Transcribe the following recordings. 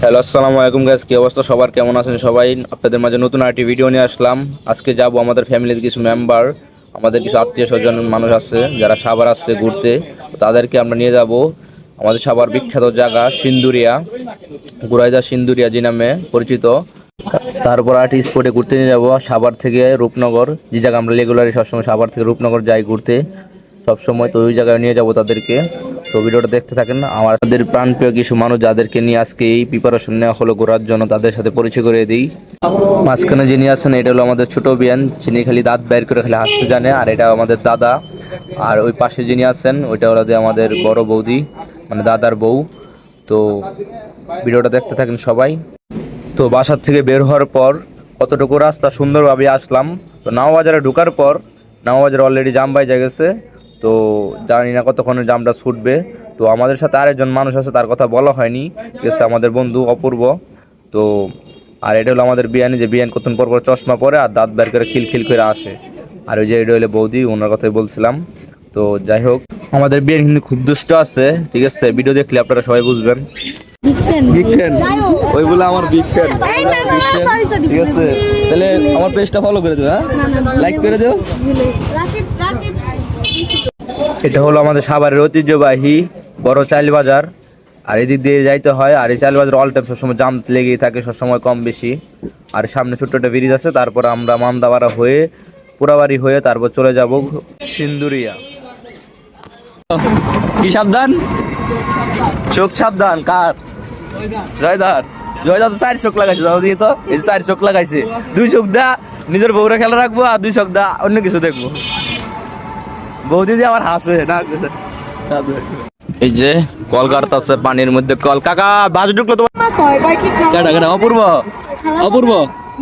Hello, আসসালামু আলাইকুম guys. কি অবস্থা সবার, কেমন আছেন সবাই? আপনাদের মাঝে নতুন আরেকটি ভিডিও নিয়ে আসলাম। আজকে যাব আমাদের ফ্যামিলির কিছু মেম্বার, আমাদের কিছু আত্মীয় স্বজন মানুষ আছে যারা সাভার আসছে ঘুরতে, তাদেরকে আমরা নিয়ে যাব আমাদের সাভার বিখ্যাত জায়গা সিন্দুরিয়া, গুরাইদা সিন্দুরিয়া যে নামে পরিচিত। তারপর আরেকটি স্পটে ঘুরতে নিয়ে যাব সাভার থেকে রূপনগর, যে জায়গা আমরা রেগুলারই সবসময় সাভার থেকে রূপনগর যাই ঘুরতে সবসময়, তো ওই জায়গায় নিয়ে যাব তাদেরকে। তো ভিডিওটা দেখতে থাকেন। আমাদের প্রাণপ্রিয় কিছু মানুষ যাদেরকে নিয়ে আজকে এই প্রিপারেশন নেওয়া হলো ঘোরার জন্য, তাদের সাথে পরিচয় করে দিই। মাঝখানে যিনি আছেন এটা হলো আমাদের ছোট বিয়ান, যিনি খালি দাঁত বের করে খালি হাসতে জানে, আর এটা আমাদের দাদা। আর ওই পাশে যিনি আছেন ওইটা হলো আমাদের বড় বৌদি, মানে দাদার বউ। তো ভিডিওটা দেখতে থাকেন সবাই। তো বাসার থেকে বের হওয়ার পর কতটুকু রাস্তা সুন্দরভাবে আসলাম। তো নাওবাজারে ঢোকার পর নাওবাজারে অলরেডি জাম বাইজা গেছে। তো জানি না কতক্ষণের জামটা ছুটবে। তো আমাদের সাথে আরেকজন মানুষ আছে, তার কথা বলা হয়নি, গেছে আমাদের বন্ধু অপূর্ব। তো আর এটা হলো আমাদের বিয়ানি, যে বিয়ান কতক্ষণ পর পর চশমা পরে আর দাঁত বের করে খিলখিল করে আসে। আর ওই যে এটা হলো বৌদি, ওনার কথাই বলছিলাম। তো যাই হোক, আমাদের বিয়ান কিন্তু খুব দুষ্ট আছে, ঠিক আছে? ভিডিও দেখলে আপনারা সবাই বুঝবেন। বিগ ফ্যান ওইগুলো আমার বিগ ফ্যান, ঠিক আছে? তাহলে আমার পেজটা ফলো করে দিও, হ্যাঁ, লাইক করে দিও। এটা হলো আমাদের সাভারের ঐতিহ্যবাহী বড় চাইল বাজার, আর এদিক দিয়ে যাইতে হয়। আর এই চাইল বাজার অল টাইম সবসময় জাম লেগেই থাকে, সবসময় কম বেশি। আর সামনে ছোট্ট একটা ব্রিজ আছে, তারপর আমরা মান্দাবাড়া হয়ে পুরাবাড়ি হয়ে তারপর চলে যাব সিন্দুরিয়া। কি সাবধান, চোখ সাবধান। কার? জয়দার। জয়দার তো 4 চোখ লাগাইছে, দাদা দিয়ে তো এই 4 চোখ লাগাইছে। 2 চোখ দা নিজের বউরে খেলা রাখবো, আর 2 চোখ দা অন্য কিছু দেখবো। বৌদি দিয়ে আমার হাসে না। এই যে কল কাটতাছে পানির মধ্যে কল। কাকা বাস ঢুকলো তোমার? কেডা কেডা? অপূর্ব। অপূর্ব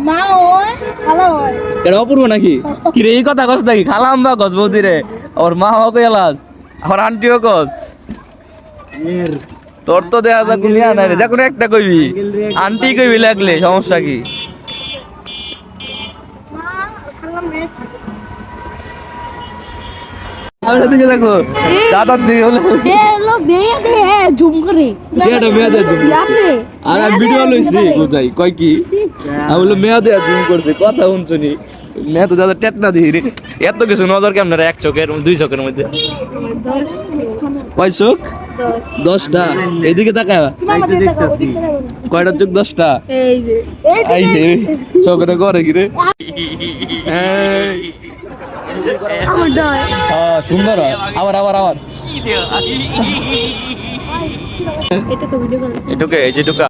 মা হয় খালা হয়। কেডা অপূর্ব নাকি? কি রে এই কথা কস নাকি? খালাম বা কস বৌদি রে, ওর মা হোক এলাস, আমার আন্টিও কস। তোর তো দেখা যাক নিয়া নাই রে, যে কোনো একটা কইবি, আন্টি কইবি লাগলে সমস্যা কি? মা খালা মেয়ে আর এদিকে দেখো দাদার দিকে হলো এলো মেয়ে দে জুম করে যেটা মেয়ে দে জুম করছে। আর আমি ভিডিও লইছি কোথায় কয় কি আমি বললাম মেয়ে দে জুম করছে, কথা শুনছনি? মেয়ে তো দাদা টেটনা দিই রে, এত কিছু নজর কেমন রে? 1 চোখের 2 চোখের মধ্যে 10 কয় চোখ? 10টা। এইদিকে তাকায় কয়টা চোখ? 10টা। এই যে এই রে চোখটা করে কি রে? আমার ডয় সুন্দর। আবার আবার আবার এটা তো ভিডিও করে এটুকে এই যেটুকা